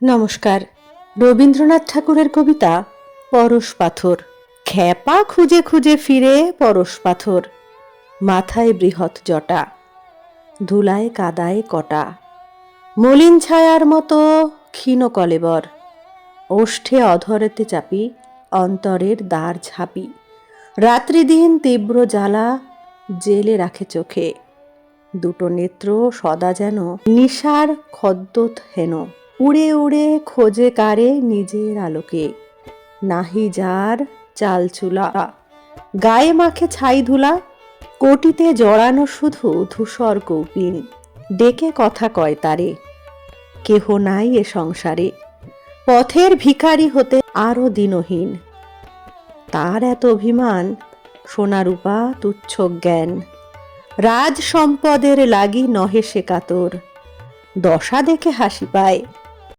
নমস্কার। রবীন্দ্রনাথ ঠাকুরের কবিতা পরশ পাথর। খ্যাপা খুঁজে খুঁজে ফিরে পরশ পাথর, মাথায় বৃহৎ জটা, ধুলায় কাদায় কটা, মলিন ছায়ার মতো ক্ষীণ কলেবর, ওষ্ঠে অধরেতে চাপি, অন্তরের দ্বার ঝাঁপি, রাত্রিদিন তীব্র জ্বালা জেলে রাখে চোখে, দুটো নেত্র সদা যেন নিশার খদ্যোত হেন, উড়ে উড়ে খোঁজে কারে নিজের আলোকে, নাহি যার চালচুলা, গায়ে মাখে ছাই ধুলা, কোটিতে জড়ানো শুধু ধূসর কৌপিন, ডেকে কথা কয় তারে, কেহ নাই এ সংসারে, পথের ভিখারি হতে আরো দিনহীন, তার এত অভিমান, সোনারূপা তুচ্ছ জ্ঞান, রাজ সম্পদের লাগি নহে সে কাতর, দশা দেখে হাসি পায়,